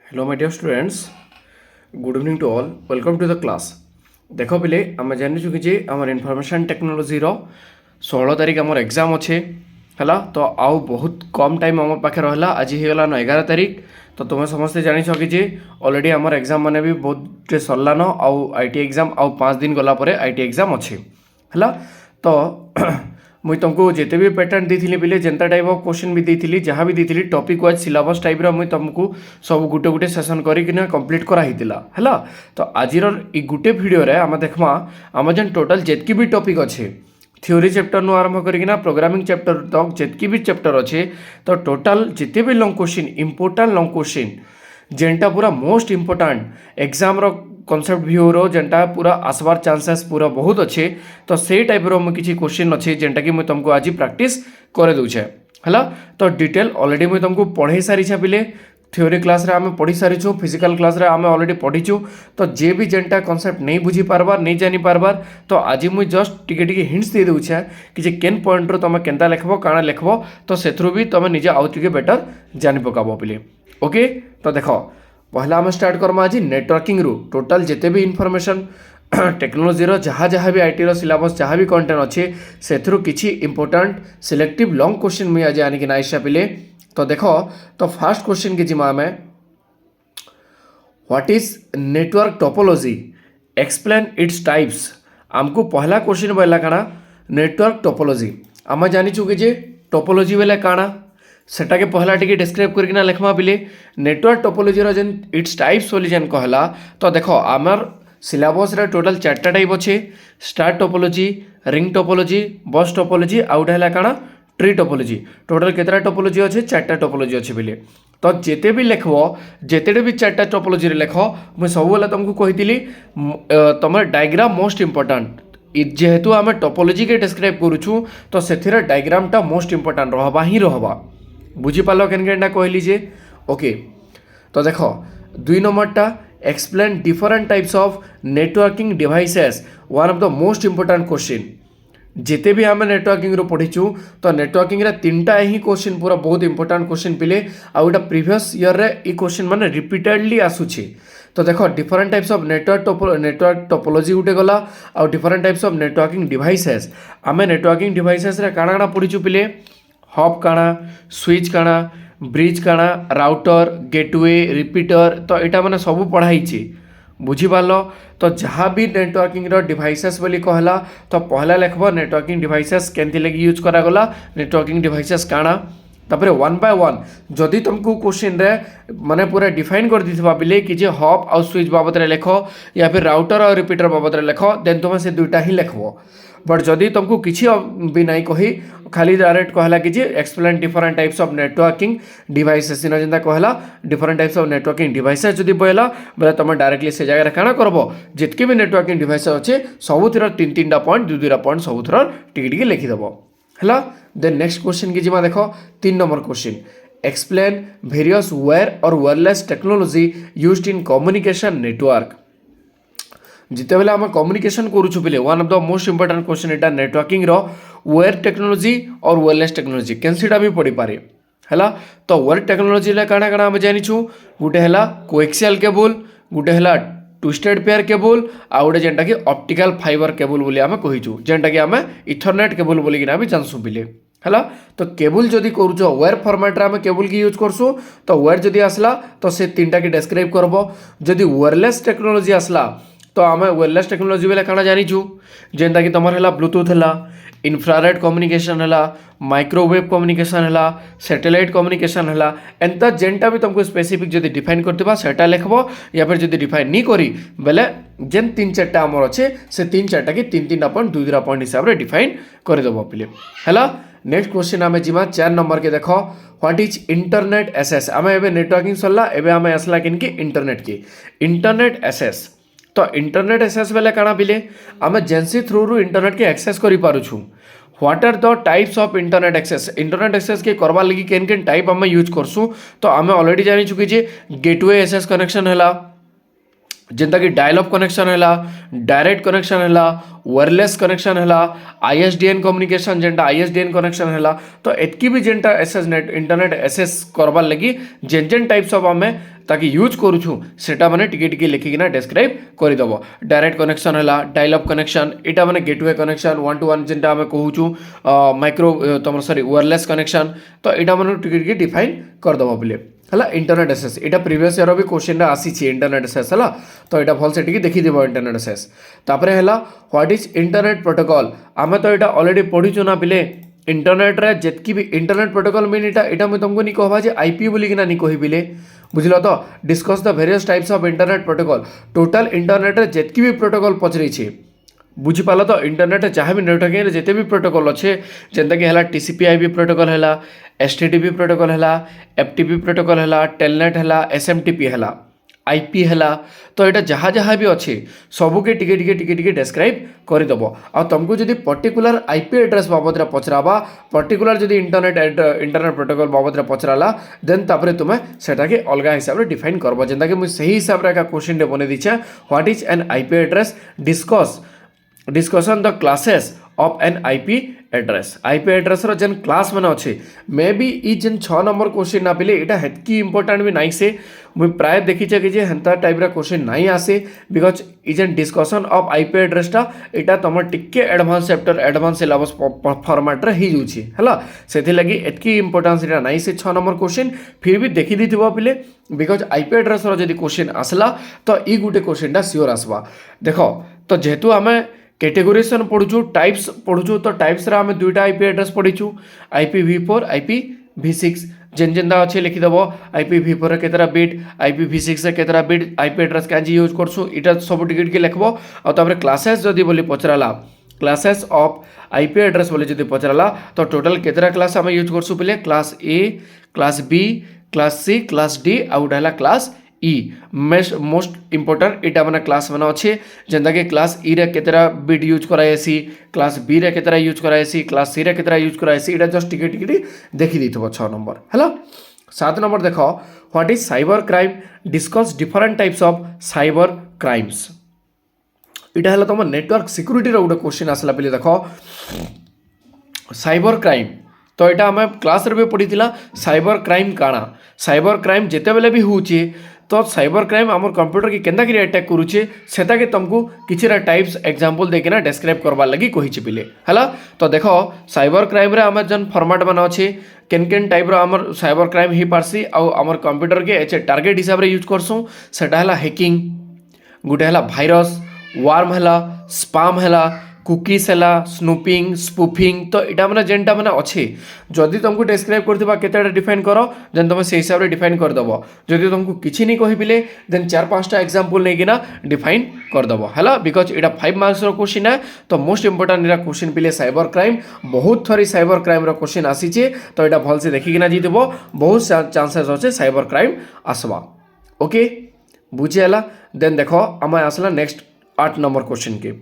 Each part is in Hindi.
Hello, my dear students. Good evening to all. Welcome to the class. देखो पिले आम जानी चुकी जे आमर इनफॉरमेशन टेक्नोलोजी रो 16 तारीख आमर एग्जाम अच्छे है तो आउ बहुत कम टाइम आम पाखे रहा आज ही गलान 11 तारीख तो तुम्हें समस्ते जानी कि जे ऑलरेडी आमर एग्जाम माने भी बहुत सरलान आउ आईटी एग्जाम आउ 5 दिन गला परे आईटी एग्जाम अच्छे है तो मुई तुमको जिते भी पैटर्न दी पिले जेनता टाइप ऑफ क्वेश्चन भी दी जहाँ भी the topic wise syllabus type मुई तुमको सब गुटे गुटे सेशन करना कंप्लीट कराइला है तो आज गुटे वीडियो रे आम देखमा आम जेन टोटल जितकी भी टॉपिक अच्छे थ्योरी चैप्टर नु आरंभ करना प्रोग्रामिंग चैप्टर तक जितकी भी चैप्टर अच्छे तो टोटल जिते भी long question important long question जेनटा पूरा मोस्ट इंपोर्टेंट एग्जाम रो कॉन्सेप्ट व्यू रो जेनटा पूरा आसबार चांसेस पूरा बहुत अच्छे तो से टाइप रो किसी क्वेश्चन अच्छे जेनटा कि मुझे तुमको आज प्रैक्टिस करे दूचे है तो डिटेल ऑलरेडी मुझे तुमको पढ़े सारी पिले थ्योरी क्लास रे आमे पढ़ी सारीचु फिजिकल क्लास रे आमे ऑलरेडी पढ़ीचु तो जे भी जेनटा कॉन्सेप्ट नहीं बुझी पारबार नहीं जानी पारबार तो आज मुझे जस्ट टिके टिके हिंट्स दे दूछे कि जे केन पॉइंट रो तुम केनता लिखबो काना लिखबो तो सेथरु भी तुम निजे आउ टिके बेटर जानि पकाबो पिले ओके तो देखो पहला आम स्टार्ट करमा आज नेटवर्किंग रु टोटल जिते भी इनफॉरमेशन टेक्नोलोजी रो जहाँ जहाँ भी आईटी रो सिलेबस जहाँ भी कंटेंट अच्छे से किसी इंपोर्टेंट सिलेक्टिव लॉन्ग क्वेश्चन मुझे आज आनिक नाइसा पिले तो देखो तो फर्स्ट क्वेश्चन की जिमा में what is network topology explain its types आमको पहला क्वेश्चन बोला काना नेटवर्क टोपोलॉजी आम जानी चुके जे टोपोलॉजी बोले काना सेटा के पहला टिके डिस्क्राइब करकिना लिखमा पिले नेटवर्क टोपोलॉजी रो जेन इट्स टाइप्स बोली जेन कहला तो देखो आमर सिलेबस रे टोटल 4टा टाइप अच्छे स्टार टोपोलॉजी रिंग टोपोलॉजी बस टोपोलॉजी आउट है काना ट्री टोपोलॉजी टोटल केतरा टोपोलॉजी अच्छे 4टा टोपोलॉजी अच्छे पिले तो जेते भी लिखबो जेते भी 4टा टोपोलॉजी रे लिख मुझे सब बेला तुमको कही तुम डायग्राम मोस्ट इंपोर्टेंट जेहेतु आम टोपोलॉजी के डिस्क्राइब करूँ तो से डायग्रामटा मोस्ट इंपोर्टेंट रहबा ही रहबा बुझीपाल केनकेनटा कहली जे ओके तो देखो 2 नंबरटा explain different types of networking devices one of the most important question जिते भी आम नेटवर्किंग रो पढ़ीचु तो नेटवर्किंग रे 3टा ही क्वेश्चन पूरा बहुत इंपोर्टेंट क्वेश्चन पिले आउटा प्रीवियस ईयर रे ई क्वेश्चन माने रिपीटेडली आसुछि तो देखो different types of network topology गुटे गला आउ different types of networking devices आम नेटवर्किंग डिवाइसेस रे काଣା काଣା पढ़ीचु पिले हब काଣା स्विच काଣା ब्रिज काଣା राउटर गेटवे रिपीटर तो यहाँ मैंने सब पढ़ाई बुझीपाल तो जहाँ भी नेटवर्किंग डिवाइसेस बोली कहला तो पहला लिखब नेटवर्किंग डिवाइसेस केंति लगी यूज करागला नेटवर्किंग डिवाइसेस काଣା तापर 1 बाय 1 जदि तुमको क्वेश्चन रे माने पूरा डिफाइन कर दी पिले कि जे हब आउ स्विच बाबद रे लिख या फिर राउटर और रिपीटर बाबद रे लिख देन तुम से 2टा ही लिखब बट जदि तुमको किसी भी नहीं कही खाली डायरेक्ट कहला कि explain different types of networking devices इन जेनता कहला different types of networking devices जदि बोला बोले तुम डायरेक्टली से जगह काଣା करब जितके भी नेटवर्किंग डिवाइस अच्छे सबुथर 3-3टा पॉइंट 2-2टा पॉइंट सबुथर टिके टिके लिखिदेव है देन नेक्स्ट क्वेश्चन की जिमा देखो 3 number question explain various wire और wireless technology used in communication network जिते बेले आम कम्युनिकेशन करूँ पिले one of the most important question एटा नेटवर्किंग रो वायर टेक्नोलॉजी और वायरलेस टेक्नोलॉजी कैंसीटा भी पढ़ी पारे है तो वायर टेक्नोलॉजी काଣା काଣା आम जानिछु गोटे है कोएक्सियल केबल गोटे है ट्विस्टेड पेयर केबल आ गोटे जेनटा कि ऑप्टिकल फाइबर केबल बोली आम कहीचु जेनटा कि आम इथरनेट केबल बोली भी जानसु पिले है तो केबल जदि करूछ वायर फॉर्मेट रे आम केबल की यूज करसु तो वायर जदि आसला तो से 3टा की डिस्क्राइब करब जदि वायरलेस टेक्नोलॉजी आसला तो आम वायरलेस टेक्नोलॉजी बेले काଣା जानिछु जेनता कि तुमर है ब्लूटूथ है इन्फ्रारेड कम्युनिकेशन है माइक्रोवेव कम्युनिकेशन है सैटेलाइट कम्युनिकेशन है एंता जेनटा भी तुमको स्पेसिफिक जदि डिफाइन करथिबा सेटा लिखब या फिर जदि डिफाइन नहीं करी बेले जेन 3-4टा आमर अच्छे से 3-4टा कि 3-3टा पॉइंट 2-2टा पॉइंट हिसाब से डिफाइन करदेव पिले है नेक्स्ट क्वेश्चन आम जिमा 4 नंबर के देख व्हाट इज इंटरनेट एक्सेस आम एबे नेटवर्किंग सरला एबे आम आसला किनकी इंटरनेट एक्सेस तो इंटरनेट एक्सेस बेले काଣା पिले आम जेनसी थ्रू रु इंटरनेट के एक्सेस करि पारुछु what are the types of internet access के करवा लगी केन केन टाइप आम यूज करसु तो आम ऑलरेडी जानी चुकी जे गेटवे एक्सेस कनेक्शन है जेनता कि डायल अप कनेक्शन है डायरेक्ट कनेक्शन है वायरलेस कनेक्शन है आईएसडीएन कम्युनिकेशन जेनटा आईएसडीएन कनेक्शन है तो एतकी भी जेनटा एसएस नेट इंटरनेट एक्सेस करवार लगी जेन जेन टाइप्स ऑफ आम ताकि यूज करूछु सेटा माने टिके टिके लिखिकिना डिस्क्राइब करदेव। डायरेक्ट कनेक्शन है, डायल अप कनेक्शन एटा माने गेटवे कनेक्शन 1 to 1 जेनटा आम कहूँ माइक्रो तुम सॉरी वायरलेस कनेक्शन तो यहाँ मैंने टिके टिके डिफाइन करदेव बोले है। इंटरनेट एक्सेस यहाँ प्रीवियस ईयर भी क्वेश्चन आसी इंटरनेट एक्सेस है तो यहाँ भल से देखीदेव इंटरनेट एक्सेस। तापर है व्हाट इज इंटरनेट प्रोटोकॉल आम तो यहाँ ऑलरेडी पढ़ीचु ना पिले इंटरनेट रे जितकी भी इंटरनेट प्रोटोकॉल मीन यहाँ मुझे तुमको नहीं कहवा जे आईपी बोलिकिना नहीं कहि पिले बुझल तो discuss the various types of internet protocol total internet रे जितकी भी प्रोटोकॉल पचरई बुझीपाल तो इंटरनेट जहाँ भी नेटवर्किंग जिते भी प्रोटोकॉल अच्छे जेनता कि TCP/IP प्रोटोकॉल है, STTP प्रोटोकॉल है, FTP प्रोटोकॉल है, टेलनेट है, SMTP है, IP है तो यहाँ जहाँ जहाँ भी अच्छे सबके टिके टिके टिके टिके डिस्क्राइब करदेव। आ तुमको जब पर्टिकुलर IP एड्रेस बाबद पचराबा पर्टिकुलर जब इंटरनेट प्रोटोकॉल बाबद पचराला देन तापर तुम्हें सेटा के अलग हिसाब से डिफाइन करब जेनता कि मुझे सही हिसाब से क्वेश्चन बने दीचे what is an IP address discussion the classes of an IP address. IP address जेन क्लास मैंने अच्छे मे बी ई जेन 6 नंबर क्वेश्चन ना पिले यहाँ हेतकी इंपोर्टाट भी नाई से मुझे प्राय देखीचे कि हेन्ता टाइप क्वेश्चन नाई आसे बिकज ई जेन डिस्कसन ऑफ IP एड्रेसटा यहाँ तुम टिके advance chapter advance syllabus format रे ही जाउछि हला सेथि लगी एतकी इंपोर्टेंस इटा नाई से 6 नंबर क्वेश्चन फिर भी देखी दी पिले बिकज IP एड्रेस रो जदि क्वेश्चन आसला तो ई गुटे क्वेश्चनटा सियोर आसवा। देखो तो जेहेतु आमे कैटेगोरीसन पढ़ुचु टाइप्स पढ़ुचु तो टाइप्स रा हमें दुईटा IP एड्रेस पढ़ीचु IPv4 IPv6 जेन जेनता अच्छे लिखिदेव IPv4 रे केतरा बिट IPv6 रे केतरा बिट IP एड्रेस क्या यूज करसु इटा सब टिके टिके लिखबो। और तापर क्लासेस जदि बोली पचराला क्लासेस ऑफ IP एड्रेस बोली जदि पचराला तो टोटल केतरा क्लास आम यूज करसु पहले class A class B class C class D आउ है क्लास E मोस्ट इंपोर्टेंट इटा मैंने क्लास मैंने अच्छे जेनता कि क्लास E रे केतरा बिट यूज कराएसी क्लास B रे केतरा यूज कराएसी क्लास C रे केतरा यूज कराएसी इटा जस्ट टिके टिके देखी दी 6 नंबर है। 7 नंबर देख what is cyber crime discuss different types of cyber crimes इटा है तुम नेटवर्क सिक्यूरीटी गोटे क्वेश्चन आसला पे देख साइबर क्राइम तो यहाँ आम क्लास रे भी पढ़ी साइबर क्राइम काଣା साइबर क्राइम जिते बेले भी होचे तो साइबर क्राइम आम कंप्यूटर की केन्ता करी अटैक करुचे सेटा के तुमको किसी टाइप्स एग्जांपल देकिना डिस्क्राइब करवार लगी कही पिले है। तो देख साइबर क्राइम रे आम जन फॉर्मेट मान अच्छे केन केन टाइप आमर साइबर क्राइम हो पार्सी आमर कंप्यूटर के एचे टार्गेट हिसाब से यूज करसुँ सेटा है हैकिंग गोटे है भाइरस वार्म है स्पाम है कुकीज है स्नूपिंग स्पूफिंग तो यहाँ मैंने जेनटा मैंने अच्छे जदि तुमको डिस्क्राइब करथिबा केतेटा डिफाइन कर देन तुम से हिसाब से डिफाइन करदेव जदि तुमको किसी नहीं कहि पिले देन 4-5टा एग्जांपल लेकिना डिफाइन करदेव है बिकज यहाँ 5 मार्क्स क्वेश्चन है तो मोस्ट इंपोर्टेंट यहाँ क्वेश्चन पिले साइबर क्राइम बहुत थरी साइबर क्राइम क्वेश्चन आसीचे तो यहाँ भल से देखिकिना जीतब बहुत चांसेस अच्छे साइबर क्राइम आसवा ओके बुझीगला। देन देख आम आसला नेक्स्ट 8 नंबर क्वेश्चन के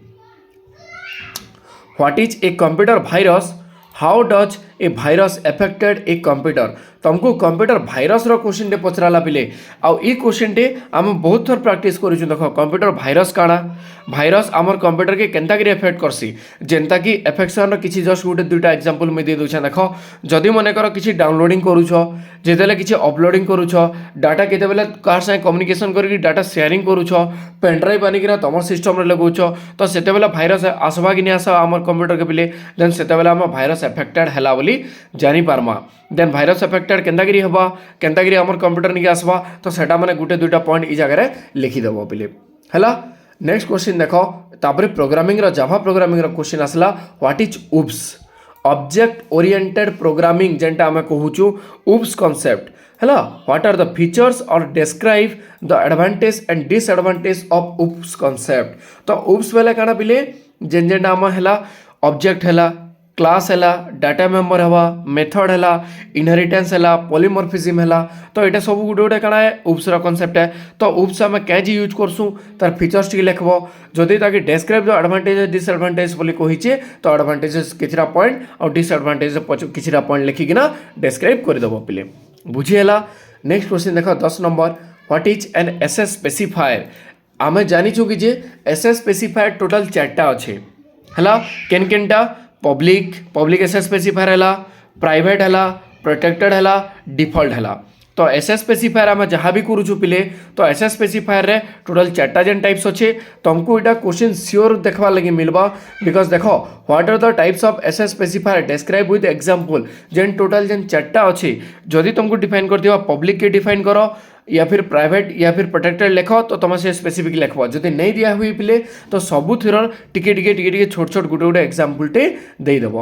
what is a computer virus how does a virus affected a computer तुमको कंप्यूटर वायरस रो क्वेश्चन टे पचराला पिले आउ ई क्वेश्चन टे आम बहुत थर प्रैक्टिस करिछु देखो कंप्यूटर वायरस काଣା वायरस आमर कंप्यूटर के केनता करी एफेक्ट करसी जेनता कि एफेक्शन रो किछि जस्ट गुटे दुईटा एग्जांपल में दे दोछा देखो जदि मने करो किछि डाउनलोडिंग करूछो जेतेले किछि अपलोडिंग करूछो डाटा केते बेले कार से कम्युनिकेशन करके डाटा शेयरिंग करूछो पेन ड्राइव आनी किना तमर सिस्टम रे लगाउछो तो सेते बेले वायरस आसबा कि नहीं आसा आमर कंप्यूटर के पिले देन सेते बेले हम वायरस एफेक्टेड हैला बोली जानि पारमा देन वायरस एफेक्टेड केनता करी हबा केनता करी हमर कंप्यूटर निके आसबा तो सेटा माने गुटे दुईटा पॉइंट ई जगह रे लिखि देबो पिले हैला। नेक्स्ट क्वेश्चन देखो तापर प्रोग्रामिंग रो जावा प्रोग्रामिंग रो क्वेश्चन आसला what is oops object oriented programming जेंटा हमें कहूछु उप्स कांसेप्ट हैला व्हाट आर द फीचर्स और describe the advantage and disadvantage of oops concept तो उप्स बेले काना पिले जेन जेन नाम हैला ऑब्जेक्ट हैला क्लास है डाटा मेम्बर हवा मेथड है इनहेरिटेंस है पॉलीमॉर्फिज्म है तो यहाँ सब गोटे गोटे काଣା है उप्स कॉन्सेप्ट है तो उप्स आम क्या यूज करसुँ तार फीचर्स टी लिखब जदि ताकि डिस्क्राइब द एडवांटेज डिसएडवांटेज बोली कहीचे तो एडवांटेजेस किछिटा पॉइंट और डिसएडवांटेज किछिटा पॉइंट लिखिकिना डिस्क्राइब करदेव पिले बुझीगला। नेक्स्ट क्वेश्चन देख 10 number what is N SS specifier आम जानिछु कि एसएस स्पेसिफायर टोटल 4टा अच्छे है केन केनटा पब्लिक एसएस स्पेसिफायर है प्राइवेट है प्रोटेक्टेड है डिफॉल्ट है तो एसएस स्पेसिफायर आम जहाँ भी करूँ पिले तो एसएस स्पेसिफायर रे टोटल 4टा जेन टाइप्स अच्छे तुमको यहाँ क्वेश्चन सियोर देखवा लगे मिलबा बिकज देख what are the types of access specifier describe with example जेन टोटल जेन 4टा अच्छे जदि तुमको डिफाइन कर दिया पब्लिक के डिफाइन करो या फिर प्राइवेट या फिर प्रोटेक्टेड लेख तो तुम से स्पेसिफिक लेख जब नहीं दिया हुई पिले तो सबू थर टिके छोट छोट गोटे गोटे एग्जांपलटे देदेव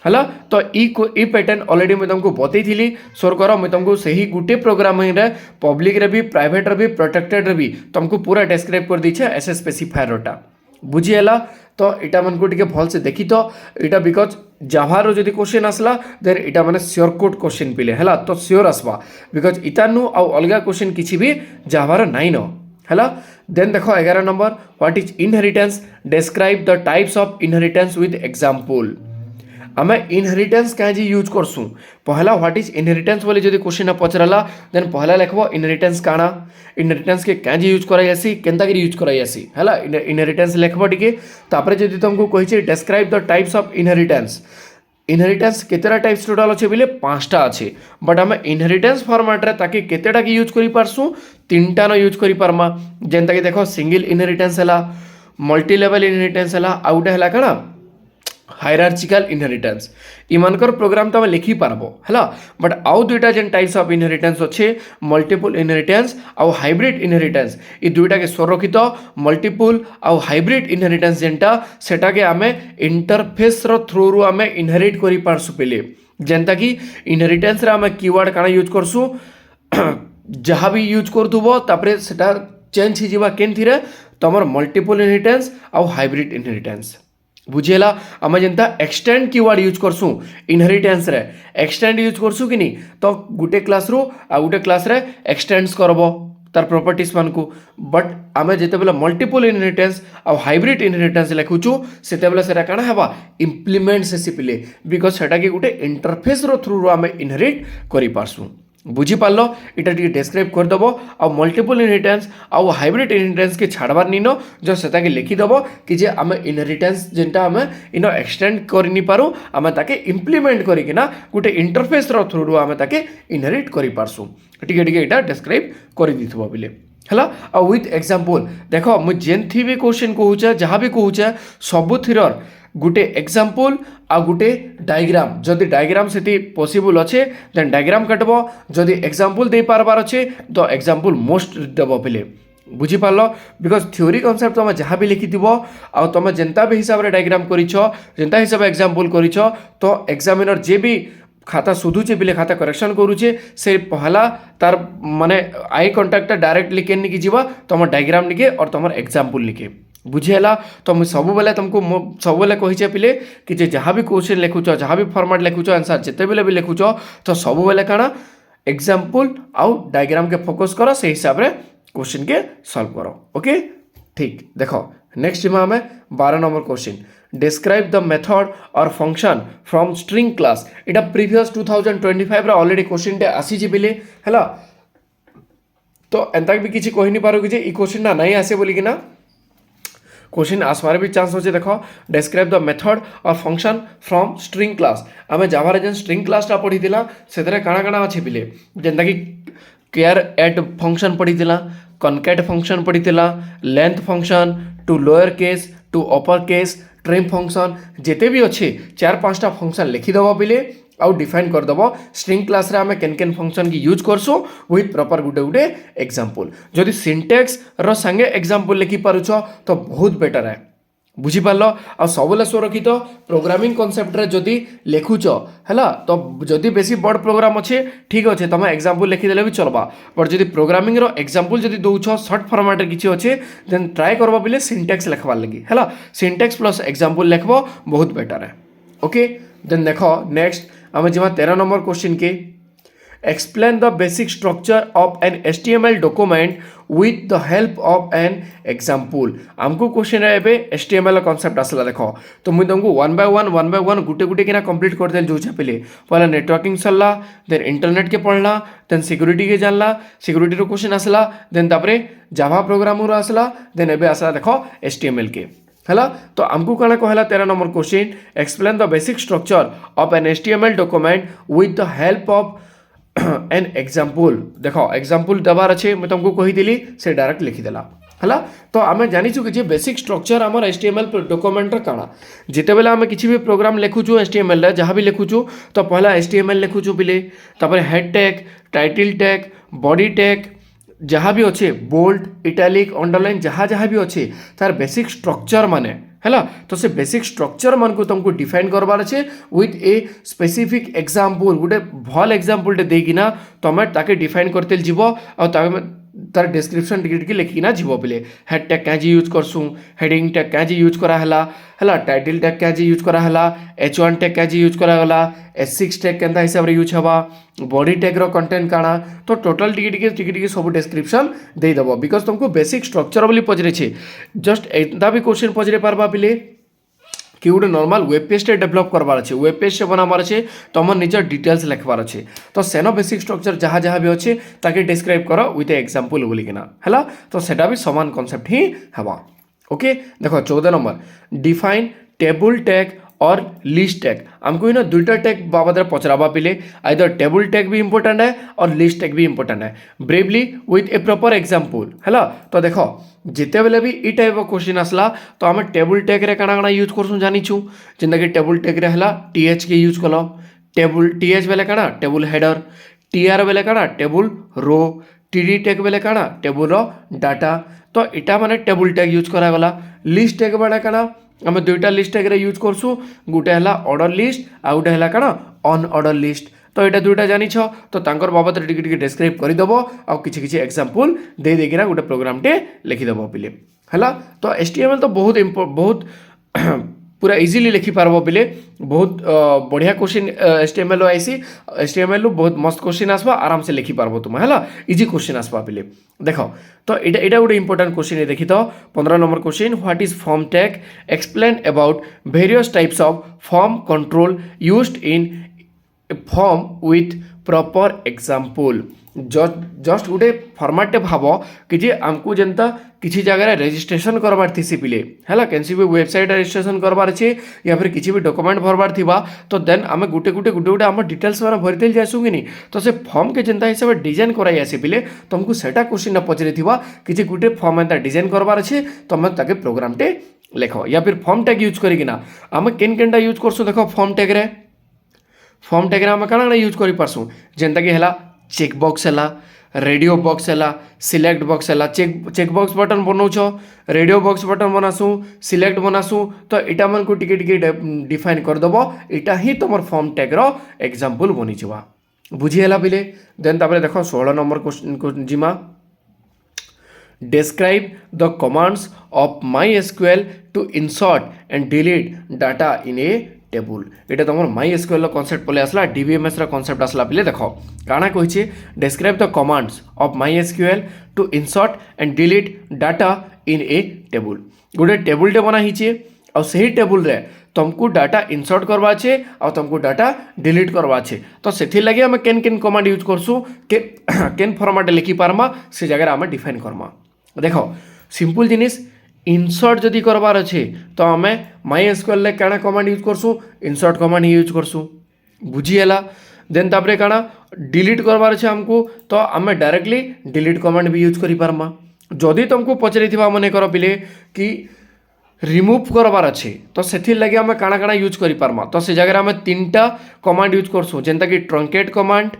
है तो ई पैटर्न ऑलरेडी मुझे तुमको बतई सोर कर मुझे तुमको सही गोटे प्रोग्रामिंग रे पब्लिक रे भी प्राइवेट रे भी प्रोटेक्टेड रे भी तुमको पूरा डिस्क्राइब कर दी एसएस स्पेसिफायर बुझीगला तो यहाँ मन को भल से देखी तो यहाँ बिकज जाभार जदि क्वेश्चन आसला देन यहाँ मैंने सियोर कोड क्वेश्चन पिले है तो सियोर आसवा बिकज इतानु आउ अलग क्वेश्चन किसी भी जाभार नाइन है देन देखो 11 number what is inheritance describe the types of inheritance with example आम इनहेरिटेंस क्या यूज करसुँ पहला व्हाट इज इनहेरिटेंस बोले जब क्वेश्चन पचराला देन पहला लिखब इनहेरिटेंस काଣା इनहेरिटेंस के क्या यूज कराइसी केनता यूज कराइसी है इनहेरिटेंस लिखब टिके तापर जब तुमको कही describe the types of inheritance inheritance केतेटा टाइप्स टोटाल अच्छे बोले 5टा अच्छे बट आम इनहेरिटेंस फॉर्मेट रे ताकि केतेटा की यूज करि पारसु 3टा न यूज करि पारमा जेनता कि देखो सिंगल इनहेरिटेंस है मल्टी लेवल इनहेरिटेंस है आउटे है काଣା हायरार्चिकल इनहेरिटेंस इमानकर प्रोग्राम तो लिखि पारबो है बट आउ दुईटा जेन टाइप्स ऑफ इनहेरिटेंस अच्छे मल्टीपल इनहेरिटेंस आउ हाइब्रिड इनहेरिटेंस ये दुईटा के संरक्षित मल्टीपल आउ हाइब्रिड इनहेरिटेंस जेनटा सेटा के आमे इंटरफेस रो थ्रू रु आमे इनहेरिट करि पारसु पेले जेनता कि इनहेरिटेंस रे आमे कीवर्ड काना यूज करसु जहाँ भी यूज करथुबो तापरे सेटा चेंज ही जिबा केनथिरे तमर मल्टीपल इनहेरिटेंस आउ हाइब्रिड इनहेरिटेंस बुझेला आम जेनता एक्सटेंड कीवर्ड यूज करसुँ इनहेरिटेंस रे एक्सटेंड यूज करसुँ कि नहीं तो गोटे क्लास रू आ गोटे क्लास रे एक्सटेंड्स करब तार प्रॉपर्टीज मान को बट आम जिते मल्टीपल इनहेरिटेंस आ हाइब्रिड इनहेरिटेंस लिखुचु सेतेबेले सेटा काଣା हेबा इम्प्लीमेंट से पिले बिकज सेटा कि गोटे इंटरफेस रो थ्रू आम इनहेरिट करि पारसुँ बुझीपार इटा टी डिस्क्राइब करदेव आ मल्टीपल इनहेरिटेंस आउ हाइब्रिड इनहेरिटेंस के छाड़बार नीन जो सेटा के लिखिदेव कि जे आम इनहेरिटेंस जेनटा आम इन एक्सटेंड करनी पारू आम ताके इम्प्लीमेंट करिकिना गोटे इंटरफेस रो थ्रू आम ताके इनहेरिट करि पारसु टिके टिके इटा डिस्क्राइब कर दिथबो बिले हला आ विथ एग्जांपल देखो मु जेनथी भी क्वेश्चन कहूचे जहाँ भी कहूचे सबुथिरर गोटे एग्जांपल आ गोटे डायग्राम जदि डायग्राम से पॉसिबल अच्छे देन डायग्राम काटब जदि एग्जांपल दे पारबार अच्छे तो एग्जांपल मोस्ट देव पिले बुझीपार बिकज थ्योरी कनसेप्ट तुम जहाँ भी लिखि आ तुम जेनता भी हिसाब से डायग्राम करिछ जेनता हिसाब एग्जांपल करिछ तो एग्जामिनर जे भी खाता सुधुचे पिले खाता करेक्शन करुचे से पहला तार माने आई कंटाक्ट डायरेक्टली केन निकी जीवा तुम डायग्राम निके और तुम एग्जांपल निके बुझेला तो मुझे सब बेले तुमको सब बेले कहीचे पिले कि जे जहाँ भी क्वेश्चन लिखुच जहाँ भी फॉर्मेट लिखुच आंसर जिते बेले भी लिखुच तो सब बेले काଣା एग्जांपल आउ डायग्राम के फोकस करो से हिसाब रे क्वेश्चन के सॉल्व करो ओके ठीक देखो नेक्स्ट में 12 number question describe the method और फंक्शन फ्रॉम स्ट्रिंग क्लास इटा प्रीवियस 2025 रे ऑलरेडी क्वेश्चन टे आसी पिले है तो एंता भी किसी कही नहीं पारो कि जे ई क्वेश्चन ना नहीं आसे बोली कि ना क्वेश्चन आसबार भी चांस अच्छे देखो डिस्क्राइब द मेथड और फंक्शन फ्रॉम स्ट्रिंग क्लास आम जाभार जेन स्ट्रिंग क्लासटा पढ़ी से काଣା काଣା अच्छे पिले जेनता कि केयर एड फंक्शन पढ़ी कनकेट फंक्शन पढ़ी length function to lower case to upper case trim function जिते भी अच्छे 4-5टा फंक्शन लिखिदेव पिले आउ डिफाइन करदेव स्ट्रिंग क्लास रे आमे केन केन फंक्शन की यूज करसु विथ प्रॉपर गुटे गुटे एग्जांपल जदि सिंटेक्स रो संगे एग्जांपल लिखि पारुछ तो बहुत बेटर है बुझीपार आ सबले सुरक्षित प्रोग्रामिंग कॉन्सेप्ट रे जदि लिखुच है तो जदि बेसी बड़ प्रोग्राम अच्छे ठीक अच्छे तुम एग्जांपल लिखिदेले भी चलबा बट जदि प्रोग्रामिंग रो एग्जांपल जदि दौछ सर्ट फॉर्मेट रे किछि अच्छे देन ट्राई करबा बिले सिंटेक्स लिखबार लगी है सिंटेक्स प्लस एग्जांपल लिखबो बहुत बेटर है ओके देन देखो नेक्स्ट आम जमा 13 नंबर क्वेश्चन के explain the basic structure of an HTML document with the help of an example आमको क्वेश्चन रे HTML कॉन्सेप्ट आसला देखो तो मुझे तुमको वन बाय वन गुटे गुटे किना कंप्लीट कर देल जो पहले पहला नेटवर्किंग सरला देन इंटरनेट के पढ़ला देन सिक्योरिटी के जानला सिक्योरिटी रो क्वेश्चन आसला देन तापरे जावा प्रोग्रामर आसला देन एबे आसला देखो HTML के है तो आमको कौन कहला 13 number question explain the basic structure of an HTML document with the help of an example देख एग्जाम्पल देवार अच्छे मुझे तुमको कही से डायरेक्ट लिखिदेला है। तो आम जाचु कि बेसिक स्ट्रक्चर आम HTML डॉक्यूमेंट काଣା जिते बेले आम किसी भी प्रोग्राम लिखुचु HTML जहाँ भी लिखुचु तो पहला HTML लिखुचु पिले तापर head tag title tag body tag जहाँ भी अच्छे बोल्ड इटालिक अंडरलाइन जहाँ जहाँ भी अच्छे तार बेसिक स्ट्रक्चर माने है। तो से बेसिक स्ट्रक्चर मान को तुमको डिफाइन करवार अच्छे विथ ए स्पेसिफिक एग्जाम्पल गोटे भल एग्जाम्पल देकिना तुम ताके डिफाइन करते जीव और तार डिस्क्रिप्शन टिके लिखिना जीव बोले हेड टैग क्या यूज करसुँ हेडिंग टैग क्या यूज कराला है टाइटल टैग क्या यूज कराला H1 टैग क्या यूज कराला S6 टैग केंता हिसाब रे यूज हवा बॉडी टैग रो कंटेंट काଣା तो टोटल टिके सब डिस्क्रिप्शन दे दबो बिकॉज तुमको बेसिक स्ट्रक्चर बोली पचरे छे जस्ट एंता भी क्वेश्चन पचरे पारबा पिले कि गोटे नॉर्मल वेब पेज डेभलप करवार अच्छे वेब पेज से बनाबार अच्छे तुम निजर डिटेल्स लिखबार अच्छे तो सेनो बेसिक स्ट्रक्चर जहाँ जहाँ भी अच्छे ताके डिस्क्राइब कर विथ एग्जाम्पल बोलिकिना है। तो सेटा भी समान कॉन्सेप्ट ही हवा। ओके देखो 14 नंबर डिफाइन टेबल टैग और लिस्ट टैग आमको ना दुईटा टैग बाबद पचराबा पिले आइदर टेबल टैग भी इंपोर्टेंट है और लिस्ट टैग भी इंपोर्टेंट है bravely with A proper example है। तो देखो जिते बेले भी ई टाइप क्वेश्चन आसला तो आम टेबल टैग रे काଣା काଣା यूज करसुँ जानिछु जेनता कि टेबल टैग रे हला TH के यूज कल टेबल TH बेले काଣା टेबल हेडर TR बेले काଣା टेबल रो TD टैग बेले काଣା टेबल रो डाटा तो इटा माने टेबल टैग यूज करागला। लिस्ट टैग बेले काଣା आम दुईटा लिस्ट टैग रे यूज करसुँ गोटे है ऑर्डर लिस्ट आ गोटे है काଣା अन ऑर्डर लिस्ट तो यहाँ दुईटा जानिछ तो तांकर बाबद टिके डिस्क्राइब करदेव आ कि एग्जाम्पल दे देकिना गोटे प्रोग्रामटे लिखिदेव पिले है। तो HTML तो बहुत पूरा इजीली लिखिपार पिले बहुत बढ़िया क्वेश्चन HTML आईसी HTML बहुत मस्त क्वेश्चन आसवा आराम से लिखिपार तुम है इजी क्वेश्चन आसवा पिले देख तो यहाँ गोटे इंपोर्टेंट क्वेश्चन देखी तो 15 number question what is form tag explain about various types of form control used in form with proper example just गोटे फॉर्मेट भाव कि आमको जनता किसी जगह रजिस्ट्रेशन करवार थी पिले है कैसी भी वेबसाइट रजिस्ट्रेशन करवार अच्छे या फिर किसी भी डॉक्यूमेंट भरवार थी तो देन आम गोटे आम डिटेल्स मैंने भरते जासू कि नहीं तो से फॉर्म के जनता हिसाब से डिजाइन कराई आसे पिले तुमको सेटा क्वेश्चन पचरे थी कि गोटे फॉर्म एंता डिजाइन करवार अच्छे तुम ताके प्रोग्रामटे लिख या फिर फॉर्म टैग यूज करना आम केन केनटा यूज करसु देख फॉर्म टैग रे फॉर्म टैग रे आम काଣା यूज कर पारसु जेनता कि है चेकबॉक्स है रेडियो बॉक्स है सिलेक्ट बॉक्स है चेक बॉक्स बटन बनाऊछ रेडियो बॉक्स बटन बनासु सिलेक्ट बनासु तो इटा मन को टिके डिफाइन करदेव इटा ही तुम फॉर्म टैग रो एग्जाम्पल बनी जावा बुझीगला पिले। देन तापर देख 16 नंबर क्वेश्चन जिमा describe the commands of MySQL to insert and delete data in a table ये तुम MySQL कॉन्सेप्ट पले आसला DBMS कॉन्सेप्ट आसला पिले देख काଣା कही describe the commands of MySQL to insert and delete data in a table गोटे टेबुल टे बना ही और सही टेबुल रे तुमको डाटा इनसर्ट करवा छे और तुमको डाटा डिलीट करवा छे तो सेथि लगे आम केन केन कमांड यूज करसु केन फॉर्मेट लिखि पारमा से जगह आम डिफाइन करमा देखो सिंपल जिनिस इनसर्ट जदि करवार अच्छे तो आम MySQL रे काଣା कमांड यूज करसु इनसर्ट कमांड ही यूज करसु बुझीगला। देन तापरे काଣା डिलीट करवार अच्छे आमको तो आम डायरेक्टली डिलीट कमांड भी यूज करि पारमा जदि तुमको पचरे मन कर पिले कि रिमूव करवार अच्छे तो से लगे आम काଣା काଣା यूज करि पारमा तो से जगह आम 3टा कमांड यूज करसु जेनता कि ट्रंकेट कमांड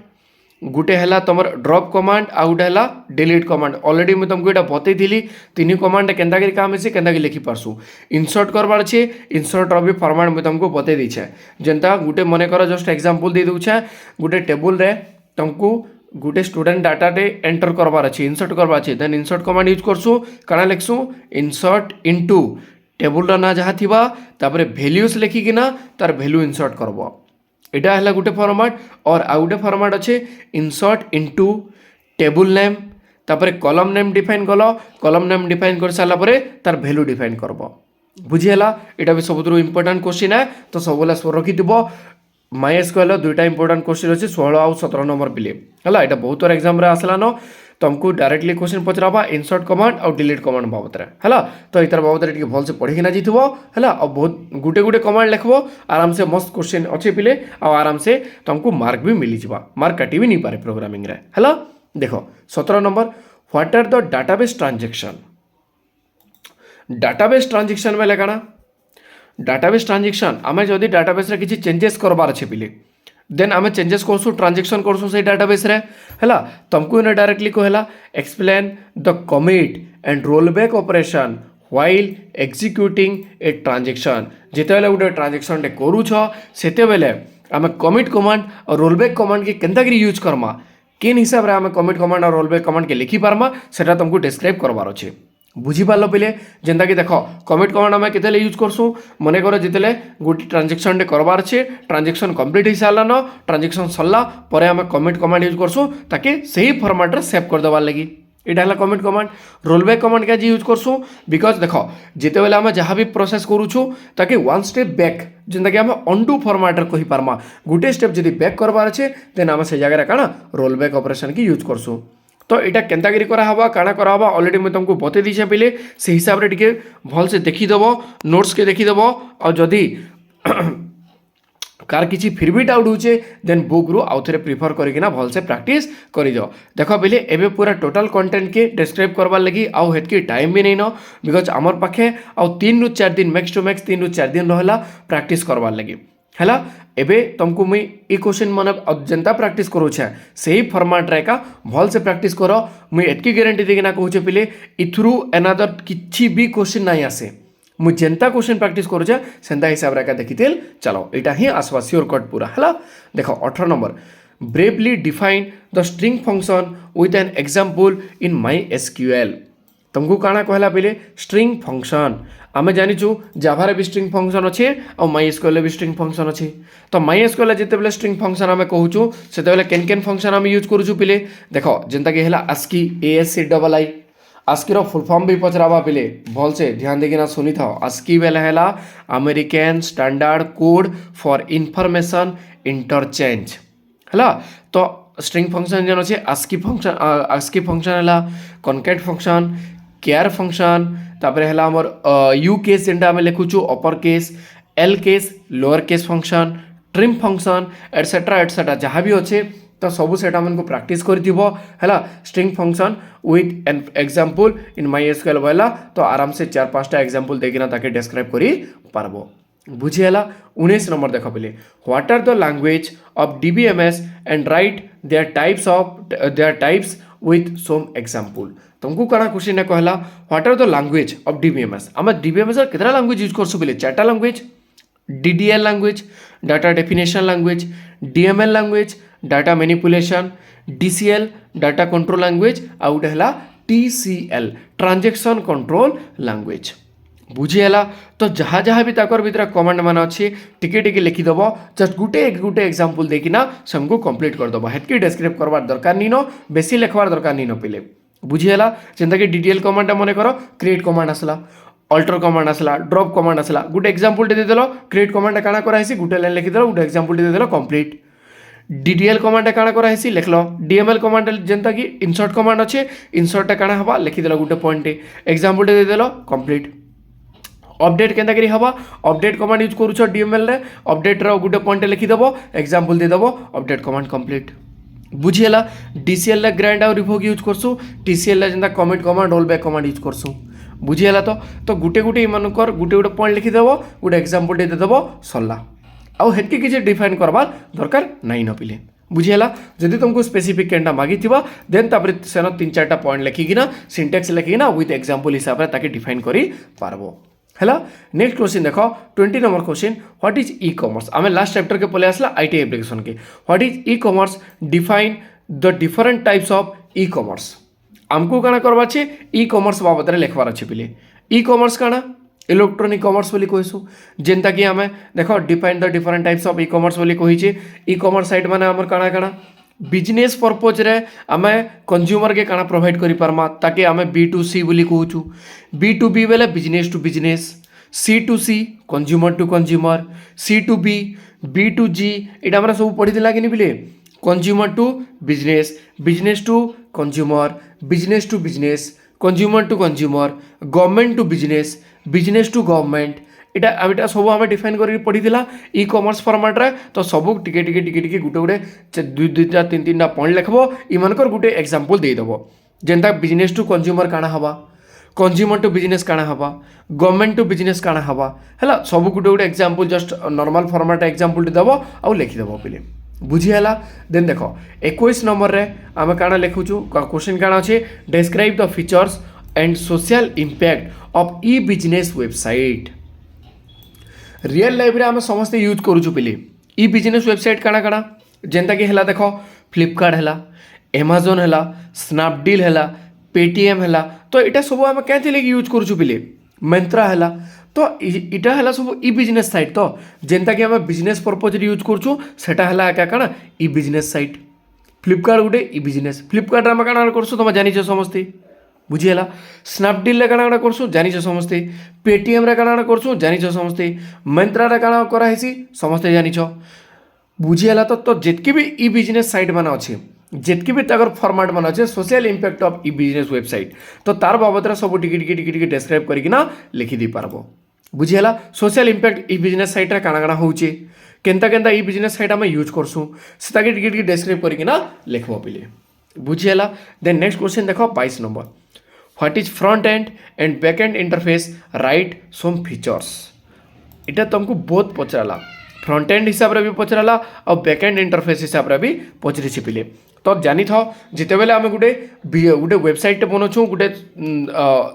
गोटे है तुम ड्रॉप कमांड आ गोटे है डिलीट कमांड ऑलरेडी मुझे तुमको यहाँ बतई 3 कमांड केन्ता काम है केन्ता लिखि पारसु इनसर्ट करवार अच्छे इनसर्ट भी फॉर्मेट मुझे तुमको बतई दीछे जेनता गोटे मन कर जस्ट एग्जांपल दे दूछे गोटे टेबुल रे तुमको गोटे स्टूडेंट डाटा रे एंटर करवार अच्छे इनसर्ट करवार अच्छे देन इनसर्ट कमांड यूज करसु काଣା लिखसु इनसर्ट इनटू टेबुल ना जहाँ थी भैल्यूज लिखिकिना तार भैल्यू इनसर्ट करब इटा है गोटे फॉर्मेट और आ गोटे फॉर्मेट अच्छे इनसर्ट इनटू टेबुल नेम तापर कॉलम नेम डिफाइन कल कॉलम नेम डिफाइन कर सारा तार भैल्यू डिफाइन करब बुझीगला। यहाँ भी सब इंपोर्टेंट क्वेश्चन है तो सब रखी MySQL 2टा इंपोर्टेंट क्वेश्चन अच्छे 16 और 17 नंबर पिले है यहाँ बहुत एग्जाम आसलान तुमको डायरेक्टली क्वेश्चन पचराबा इनसर्ट कमांड और डिलीट कमांड बाबद है तो इतार बाबद टिके भलसे पढ़िकिना जीथबो है और बहुत गुटे गुटे कमांड लिखबो आराम से मस्त क्वेश्चन अच्छे पिले और आराम से तुमको मार्क भी मिली जावा मार्क काटी भी नहीं पारे प्रोग्रामिंग रे है देखो 17 number what are the database transaction database transaction बेले काना डाटाबेस ट्रांजैक्शन आमे जदि डाटाबेस रे किछि चेंजेस करबार अछि पिले देन आमे चेंजेस करसु ट्रांजैक्शन करसु से डाटाबेस रे हैला तुमको ने डायरेक्टली कहला explain the commit and rollback operation while executing a transaction जेतेबेले गोटे ट्रांजैक्शन टे करू छ सेतेबेले आमे कमिट कमांड और रोलबैक कमांड के केनता करी यूज करमा केन हिसाब रे आमे कमिट कमांड और रोलबैक कमांड के लिखि पारमा सेटा तुमको डिस्क्राइब करबार अछि बुझी पार्ल पिले जेनता कि देख कमिट कमांड आम के यूज करसु मन कर जिते गोटे ट्रांजैक्शन करबार अच्छे ट्रांजैक्शन कंप्लीट हो सारान ट्रांजैक्शन सरला पर आम कमिट कमांड यूज करसु ताकि सही फॉर्मेट रे सेव कर देबार लगी यहाँ है कमिट कमांड रोलबैक कमांड क्या यूज करसु बिकज देख जिते बेले आम जहाँ भी प्रोसेस करूछु ताकि वन स्टेप बैक जेनता कि आम अंडू फॉर्मेट रे कहि पारमा गोटे स्टेप जदि बैक करबार अच्छे देन आम से जगह काना रोलबैक ऑपरेशन की यूज करसु तो यहाँ केन्तागिरी करावा काଣା करावा ऑलरेडी मैं तुमको बते दीछे पहले से हिसाब रे टिके भल से देखीदेव नोट्स के देखीदेव और जदि कार किसी फिर भी डाउट होचे देन बुक रु आउ थे प्रिफर करकिना भल से प्रैक्टिस कर दियो देख पहले एबे पूरा टोटल कंटेंट के डिस्क्राइब करबार लगी आउ हेतकी टाइम भी नहीं न बिकज आमर पाखे आउ 3 रु 4 दिन मैक्स टू मैक्स 3 रु 4 दिन रहला प्रैक्टिस करबार लगी हैला एबे तुमको मुई ए क्वेश्चन मन जनता प्रैक्टिस करूछे सही फॉर्मेट रे का भल से प्रैक्टिस करो मुई एतकी गारंटी देकिना कहूचे पिले इथ्रू अनदर किछि भी क्वेश्चन नहीं आसे मुई जनता क्वेश्चन प्रैक्टिस करूछे सेंता हिसाब रे का देखितेल चलो एटा ही आसवा श्योर कट पूरा हैला देखो 18 number bravely define the string function with an example in my SQL तुमको काଣା कहला पहले स्ट्रिंग फंक्शन आमे जानिछु जावा रे भी स्ट्रिंग फंक्शन अच्छे और माई एसक्यूएल भी स्ट्रिंग फंक्शन अच्छे तो माई एसक्यूएल जिते बेले स्ट्रिंग फंक्शन आमे कहूछु सेते बेले केन केन फंक्शन आमे यूज करूछु पिले देखो जेंता कि हैला ASCII ASCII ASCII रो फुल फॉर्म भी पचराबा पिले भल से ध्यान देकिना सुनी था ASCII बेले हैला American standard code for information interchange हैला तो स्ट्रिंग फंक्शन जन अच्छे ASCII फंक्शन हैला कॉन्कैट फंक्शन केयर फंक्शन तापर है आमर यू केस जेनटा आम लिखुचु upper case L case lower case function trim function etcetera जहाँ भी अच्छे तो सबू सेटा मन को प्रैक्टिस करथिबो हैला string function with an example in my SQL वाला तो आराम से 4-5टा एग्जांपल देखिना ताके डिस्क्राइब करी पारबो बुझी हैला 19 नंबर देखो पहले what are the language of DBMS and write their types with some example तुमको काଣା क्वेश्चन है कहला what are the language of DBMS आम डीबीएमएस केतरा लैंग्वेज यूज करसु बोले 4टा language DDL language data definition language DML language data manipulation DCL data control language आ गोटे है टीसीएल ट्रांजैक्शन कंट्रोल लैंग्वेज बुझी है तो जहाँ जहाँ भी ताकर भीतर कमांड मान अच्छे टिके टिके लिखिदेव जस्ट गुटे गुटे एग्जांपल देखिना सबको कंप्लीट करदेव हेतकी डिस्क्राइब करवार दरकार नहीं न बेसी लिखवार दरकार नहीं न पहले बुझीगला जेनता कि डीडीएल कमांड मन कर क्रिएट कमांड आसला अल्टर कमांड आसला ड्रॉप कमांड आसला गोटे एग्जांपल देदेल क्रिएट कमांड काଣା कराइसी गोटे लाइन लिखिदेल गोटे एग्जांपल देदेल कंप्लीट डीडीएल कमांड काଣା कराइसी लिखलो डीएमएल कमांड जेनता कि इनसर्ट कमांड अच्छे इनसर्ट काଣା हवा लिखिदेल गोटे पॉइंट एग्जांपल देदेल कंप्लीट अपडेट केनता करी हवा अपडेट कमांड यूज करूछ डीएमएल रे अपडेट रो गोटे पॉइंट लिखिदेव एग्जांपल देदेव अपडेट कमांड कंप्लीट बुझीगला डीसीएल ला ग्राइंड और रिवोक यूज करसु टीसीएल ला जेनता commit command rollback command use करसु बुझीगला तो गुटे गुटे इमानकर गुटे गुटे पॉइंट लिखिदेव गोटे एग्जांपल देदेव सरला आउ हेतकी किसी डिफाइन करबार दरकार नहीं न पिले बुझीगला जदि तुमको स्पेसिफिक केनटा मागिथिबा देन तापर सेन 3-4टा पॉइंट लिखिकिना सिंटेक्स लिखिकिना विथ एग्जांपल हिसाब रे ताके डिफाइन करी पारबो हैला नेक्स्ट क्वेश्चन देखो 20 number question what is e commerce आमे लास्ट चैप्टर के पहले आसला आईटी एप्लीकेशन के what is e commerce define the different types of e commerce आमको काଣା करबा छे ई कॉमर्स बाबत रे लिखबार अछि पिले ई कॉमर्स काଣା इलेक्ट्रॉनिक कॉमर्स बोली कहसु जेनता कि आमे देखो define the different types of e commerce बोली कहि छे ई कॉमर्स साइट माने हमर काଣା काଣା बिजनेस पर्पज रे आमे कंज्यूमर के काଣା प्रोवाइड करि परमा ताकि आमे B2C बोली कहूछु B2B बेले business to business C2C consumer to consumer C2B B2G एटा हमरा सब पढि दिला कि नि बिले consumer to business, business to consumer, business to business, consumer to consumer, government to business, business to government. इटा सब आम डिफाइन कर पढ़ी इ कॉमर्स फॉर्मेट तो सब टिके टिके टिके टिके गुटे गुटे दुई दुईटा तीन तीन पॉइंट लिखब इमानकर गुटे एग्जांपल देदेव जेनता बिजनेस टू कंज्यूमर काଣା हवा, कंज्यूमर टू बिजनेस काଣା हवा, गवर्नमेंट टू बिजनेस काଣା हवा है सब गुटे गुटे example just normal format example देव आउ लिखिदेव पिले बुझीगला। देन देख 21 नंबर रे आम काଣା लिखुचु क्वेश्चन काଣା अच्छे describe the features and social impact of E business website. Real life रे आम समस्ते यूज करूचु पिले ई बिजनेस वेबसाइट काଣା काଣା जेनता कि है देख फ्लिपकार्ट है, एमाजोन है, स्नैपडील है, पेटीएम है तो इटा सब आम क्या यूज करूचु पिले मंत्रा है तो इटा है सब ई बिजनेस साइट तो जेनता कि आम बिजनेस पर्पज यूज करूचु सेटा है क्या काଣା ई बिजनेस साइट। फ्लिपकार्ट गोटे ई बिजनेस, फ्लिपकार्ट आम काଣା करसु तुम जानिछ समस्ते बुझीगला। स्नैपडील काଣା करसु जानिछ समस्ते, पेटीएम रे काଣା करसु जानिछ समस्ते, मंत्रा रे काଣା कराहेसी समस्ते जानिछ बुझीगला। तो जितकी भी ई बिजनेस साइट मान अच्छे जितकी भी तक फॉर्मेट मान अच्छे social impact of E business website तो तार बाबद सब टिके टिके टिके टिके डिस्क्राइब करकिना लिखिदी पारबो बुझीगला। सोशल इंपैक्ट ई बिजनेस साइट रे काଣା काଣା होउचे केनता केनता ई बिजनेस साइट आम यूज करसु सेटाके टिके टिके डिस्क्राइब करकिना लिखबो पिले बुझीगला। देन नेक्स्ट क्वेश्चन देखो 22 number what is front end end back end interface right some features. इटा तुमको बहुत पचराला फ्रंट एंड हिसाब रे भी पचराला और बैक एंड इंटरफेस हिसाब रे भी पचरी पिले तो जानी था जिते बेले आम गोटे गोटे वेबसाइट बनाऊँ गोटे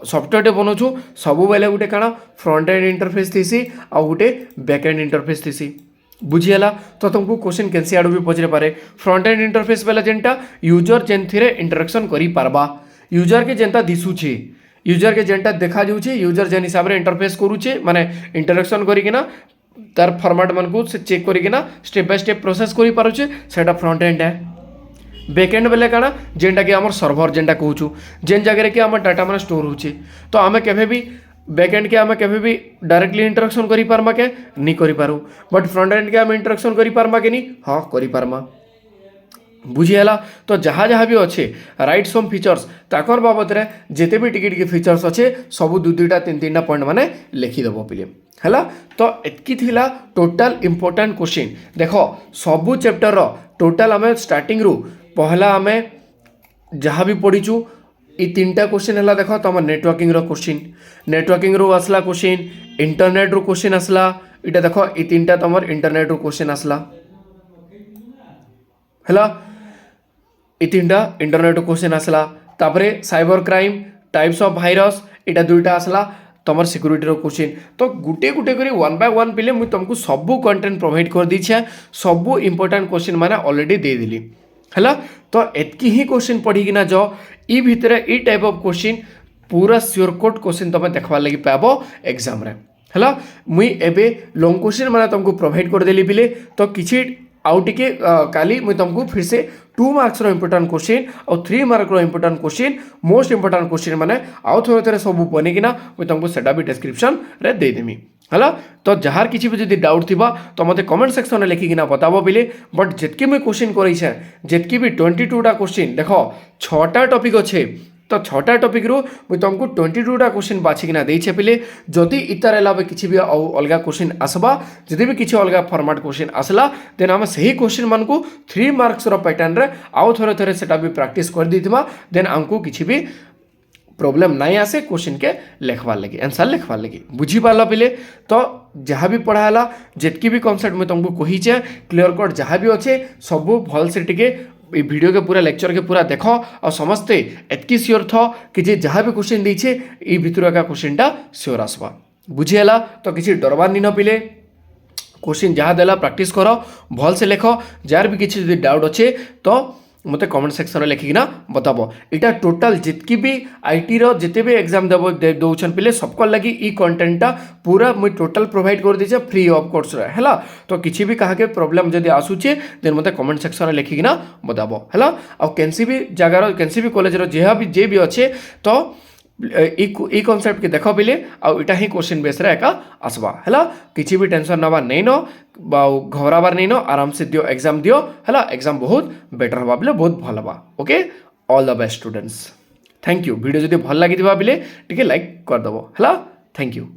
सॉफ्टवेयर बनाऊँ सब बेले गोटे काଣା फ्रंट एंड इंटरफेस थीसी आ गोटे बैक एंड इंटरफेस थीसी बुझीगला। तो तुमको क्वेश्चन कैंसी आड़ू भी पचरे पारे फ्रंट एंड इंटरफेस बेले जेनटा यूजर जेन थी इंटरेक्शन करी पारबा यूजर के जेनता दिशुचे यूजर के जेनटा देखा जाऊे यूजर जेन हिसाब रे इंटरफेस करूचे माने इंटरेक्शन करिकिना तार फॉर्मेट मन को से चेक करिकिना स्टेप बाय स्टेप प्रोसेस करि पारुचे सेटा फ्रंट एंड है। बैकएंड बेले काଣା जेनटा कि आमर सर्वर जेनटा कहूँ जेन जगह कि आम डाटा मान स्टोर होचे तो आम केभे भी बैकएंड के आम केभे भी डायरेक्टली इंटरेक्शन करि पारमा के नहीं करि पारू बट फ्रंट एंड के आम इंटरेक्शन करि पारमा के नहीं हाँ करि पारमा बुझीगला। तो जहाँ जहाँ भी अच्छे राइट सम फीचर्स ताकर बाबद रे जिते भी टिके टिके फीचर्स अच्छे सब दु दुईटा तीन तीन पॉइंट माने लिखिदेव पिले है। तो एतकी थिला टोटाल इंपोर्टेंट क्वेश्चन देख सबू चैप्टर टोटाल आम स्टार्टिंग रु पहला आम जहाँ भी पढ़ीचु ये तीनटा क्वेश्चन है देख तुम नेटवर्किंग क्वेश्चन नेटवर्किंग रू आसला क्वेश्चन इंटरनेट रू क्वेश्चन आसला इटा देख ये तीनटा तुम इंटरनेट रू क्वेश्चन आसला है ये तीनटा इंटरनेट क्वेश्चन आसला तापरे cyber crime types of virus इटा दुईटा आसला तुम सिक्यूरीटी क्वेश्चन तो गुटे गुटे कर वन बाय वन पिले मुझे तुमको सबू कंटेंट प्रोवाइड कर दीछे सबू इंपोर्टेंट क्वेश्चन मैंने ऑलरेडी दे देली है। तो एतकी ही क्वेश्चन पढ़ीकिना जाओ ई भितर ई टाइप ऑफ क्वेश्चन पूरा श्योर कोट क्वेश्चन तुम देखवार लगी पाब एग्जाम रे है। मुई एबे लॉन्ग क्वेश्चन मैंने तुमको प्रोवाइड कर देली पिले तो किसी आउ टिके काली मुझे तुमको फिर से 2 मार्क्स इंपोर्टेंट क्वेश्चन और 3 mark important question most important question मैंने आउ थे थे सब बनेकिना मुझे तुमको सेटा भी डिस्क्रिप्शन रे दे देमी है। तो जहाँ किसी भी जब डाउट थी तो मत कमेंट सेक्शन में लिखिकिना बताब पिले बट जितकी मुझे क्वेश्चन कर जितकी भी 22टा क्वेश्चन देख 6टा टॉपिक अच्छे तो 6टा टॉपिक रू मुझे तुमको 22टा क्वेश्चन बाछिकिना देछे पिले जदि इतार अलावा किसी भी अलग क्वेश्चन आसबा जदि भी किसी अलग फॉर्मेट क्वेश्चन आसला देन आम सही क्वेश्चन मान को 3 मार्क्स पैटर्न रे आउ थोड़े थोड़े सेटा भी प्रैक्टिस कर देथिबा देन आमको किसी भी प्रॉब्लम नहीं आसे क्वेश्चन के लिखवार लगी आंसर लिखवार लगी बुझी पाला पिले। तो जहाँ भी पढ़ाला जितकी भी कॉन्सेप्ट में तुमको कहीचे क्लियर कट जहाँ भी अच्छे सब भल से टिके वीडियो के पूरा लेक्चर के पूरा देख और समस्ते एतकी श्योर था कि जे जहाँ भी क्वेश्चन देछे ई भितर का क्वेश्चनटा श्योर आसवा बुझीगला। तो किसी डरबार नहीं न पिले क्वेश्चन जहाँ देला प्रैक्टिस कर भल से लिख जार भी किसी डाउट अच्छे तो मत कमेंट सेक्शन में लिखिकिना बताब इटा टोटाल जितकी भी आईटी रो जिते भी एग्जाम दौन पिले सबको लगी ई कंटेंटा पूरा मुझे टोटाल प्रोवाइड कर दीजिए फ्री ऑफ कोर्स है। तो किसी भी कहा के प्रॉब्लम जब आसूचे देन मत कमेंट सेक्शन में लिखिकिना बताब है। और कैंसी भी जगार कैंसी भी कॉलेज जे भी अच्छे तो ई कॉन्सेप्ट के देख बिले आउ इटा ही क्वेश्चन बेस रे एका आसबा हला किछि भी टेंशन नवा नहीं न घबराबार नहीं न आराम से दियो एग्जाम दियो हला एग्जाम बहुत बेटर हवा बिले बहुत भल हवा okay all the best students thank you video जदि भल लगी बिले टिके लाइक कर दबो हला थैंक यू।